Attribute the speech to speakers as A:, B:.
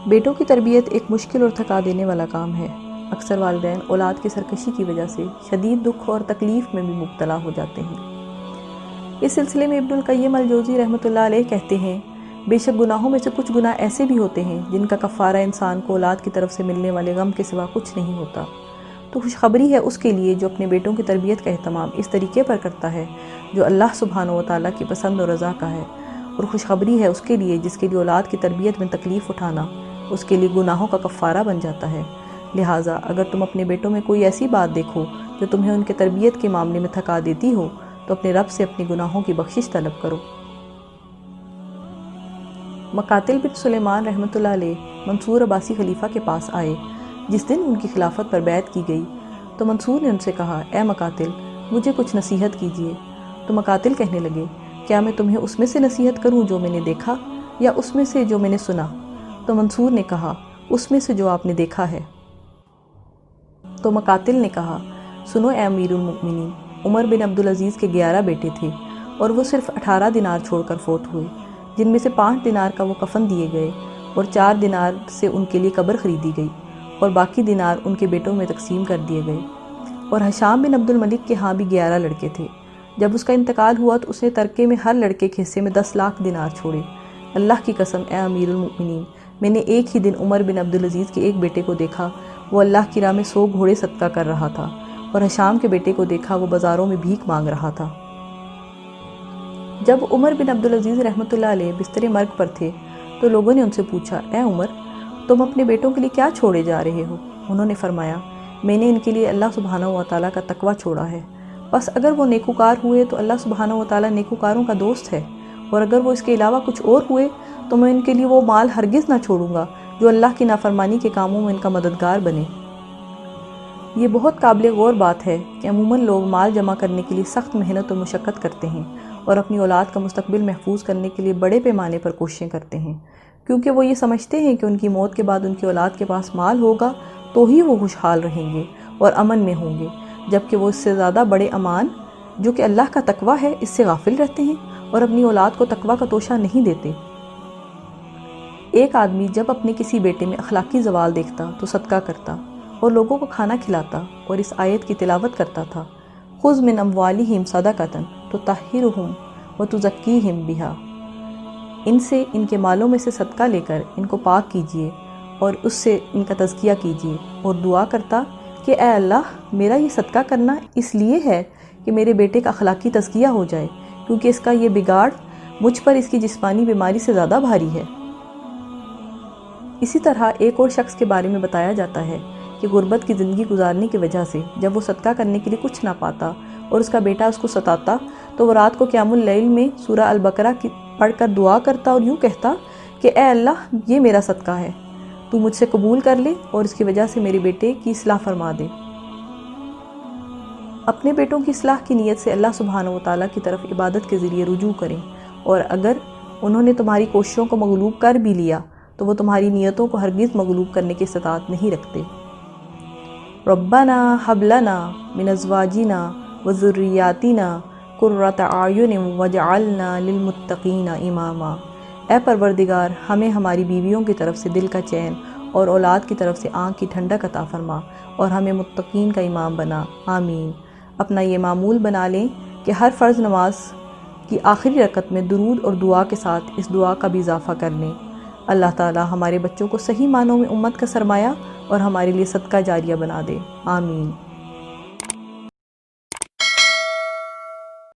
A: بیٹوں کی تربیت ایک مشکل اور تھکا دینے والا کام ہے۔ اکثر والدین اولاد کی سرکشی کی وجہ سے شدید دکھ اور تکلیف میں بھی مبتلا ہو جاتے ہیں۔ اس سلسلے میں ابن القیم الجوزی رحمۃ اللہ علیہ کہتے ہیں، بے شک گناہوں میں سے کچھ گناہ ایسے بھی ہوتے ہیں جن کا کفارہ انسان کو اولاد کی طرف سے ملنے والے غم کے سوا کچھ نہیں ہوتا، تو خوشخبری ہے اس کے لیے جو اپنے بیٹوں کی تربیت کا اہتمام اس طریقے پر کرتا ہے جو اللہ سبحانہ و تعالیٰ کی پسند و رضا کا ہے، اور خوشخبری ہے اس کے لیے جس کے لیے اولاد کی تربیت میں تکلیف اٹھانا اس کے لیے گناہوں کا کفارہ بن جاتا ہے۔ لہٰذا اگر تم اپنے بیٹوں میں کوئی ایسی بات دیکھو جو تمہیں ان کے تربیت کے معاملے میں تھکا دیتی ہو تو اپنے رب سے اپنے گناہوں کی بخشش طلب کرو۔ مقاتل بن سلیمان رحمۃ اللہ علیہ منصور عباسی خلیفہ کے پاس آئے جس دن ان کی خلافت پر بیعت کی گئی، تو منصور نے ان سے کہا، اے مقاتل، مجھے کچھ نصیحت کیجیے۔ تو مقاتل کہنے لگے، کیا میں تمہیں اس میں سے نصیحت کروں جو میں نے دیکھا یا اس میں سے جو میں نے سنا؟ تو منصور نے کہا، اس میں سے جو آپ نے دیکھا ہے۔ تو مقاتل نے کہا، سنو اے امیر المؤمنین، عمر بن عبدالعزیز کے 11 بیٹے تھے اور وہ صرف 18 دینار چھوڑ کر فوت ہوئے، جن میں سے 5 دینار کا وہ کفن دیے گئے اور 4 دینار سے ان کے لیے قبر خریدی گئی اور باقی دینار ان کے بیٹوں میں تقسیم کر دیے گئے۔ اور ہشام بن عبد الملک کے ہاں بھی 11 لڑکے تھے۔ جب اس کا انتقال ہوا تو اس نے ترکے میں ہر لڑکے کے حصے میں 10 لاکھ دینار چھوڑے۔ اللہ کی قسم اے امیر المؤمنین، میں نے ایک ہی دن عمر بن عبدالعزیز کے ایک بیٹے کو دیکھا، وہ اللہ کی راہ میں 100 گھوڑے صدقہ کر رہا تھا، اور ہشام کے بیٹے کو دیکھا وہ بازاروں میں بھیک مانگ رہا تھا۔ جب عمر بن عبدالعزیز رحمۃ اللہ علیہ بستر مرگ پر تھے تو لوگوں نے ان سے پوچھا، اے عمر، تم اپنے بیٹوں کے لیے کیا چھوڑے جا رہے ہو؟ انہوں نے فرمایا، میں نے ان کے لیے اللہ سبحانہ و تعالیٰ کا تقویٰ چھوڑا ہے، بس اگر وہ نیکوکار ہوئے تو اللہ سبحانہ و تعالیٰ نیکوکاروں کا دوست ہے، اور اگر وہ اس کے علاوہ کچھ اور ہوئے تو میں ان کے لیے وہ مال ہرگز نہ چھوڑوں گا جو اللہ کی نافرمانی کے کاموں میں ان کا مددگار بنے۔ یہ بہت قابل غور بات ہے کہ عموماً لوگ مال جمع کرنے کے لیے سخت محنت و مشقت کرتے ہیں اور اپنی اولاد کا مستقبل محفوظ کرنے کے لیے بڑے پیمانے پر کوششیں کرتے ہیں، کیونکہ وہ یہ سمجھتے ہیں کہ ان کی موت کے بعد ان کی اولاد کے پاس مال ہوگا تو ہی وہ خوشحال رہیں گے اور امن میں ہوں گے، جبکہ وہ اس سے زیادہ بڑے امان جو کہ اللہ کا تقویٰ ہے اس سے غافل رہتے ہیں اور اپنی اولاد کو تقویٰ کا توشہ نہیں دیتے۔ ایک آدمی جب اپنے کسی بیٹے میں اخلاقی زوال دیکھتا تو صدقہ کرتا اور لوگوں کو کھانا کھلاتا اور اس آیت کی تلاوت کرتا تھا، خذ من اموالہم صدقۃ تطہرہم وتزکیہم بہا، ان سے ان کے مالوں میں سے صدقہ لے کر ان کو پاک کیجیے اور اس سے ان کا تزکیہ کیجیے، اور دعا کرتا کہ اے اللہ، میرا یہ صدقہ کرنا اس لیے ہے کہ میرے بیٹے کا اخلاقی تزکیہ ہو جائے، کیونکہ اس کا یہ بگاڑ مجھ پر اس کی جسمانی بیماری سے زیادہ بھاری ہے۔ اسی طرح ایک اور شخص کے بارے میں بتایا جاتا ہے کہ غربت کی زندگی گزارنے کی وجہ سے جب وہ صدقہ کرنے کے لیے کچھ نہ پاتا اور اس کا بیٹا اس کو ستاتا تو وہ رات کو قیام اللیل میں سورہ البقرہ کی پڑھ کر دعا کرتا اور یوں کہتا کہ اے اللہ، یہ میرا صدقہ ہے، تو مجھ سے قبول کر لے اور اس کی وجہ سے میرے بیٹے کی اصلاح فرما دے۔ اپنے بیٹوں کی اصلاح کی نیت سے اللہ سبحانہ و تعالیٰ کی طرف عبادت کے ذریعے رجوع کریں، اور اگر انہوں نے تمہاری کوششوں کو مغلوب کر بھی لیا تو وہ تمہاری نیتوں کو ہرگز مغلوب کرنے کی استطاعت نہیں رکھتے۔ ربنا ہب لنا من ازواجنا وذریاتنا قرۃ اعین واجعلنا للمتقین اماما، اے پروردگار، ہمیں ہماری بیویوں کی طرف سے دل کا چین اور اولاد کی طرف سے آنکھ کی ٹھنڈک عطا فرما، اور ہمیں متقین کا امام بنا، آمین۔ اپنا یہ معمول بنا لیں کہ ہر فرض نماز کی آخری رکعت میں درود اور دعا کے ساتھ اس دعا کا بھی اضافہ کر لیں، اللہ تعالی ہمارے بچوں کو صحیح معنوں میں امت کا سرمایہ اور ہمارے لیے صدقہ جاریہ بنا دے، آمین۔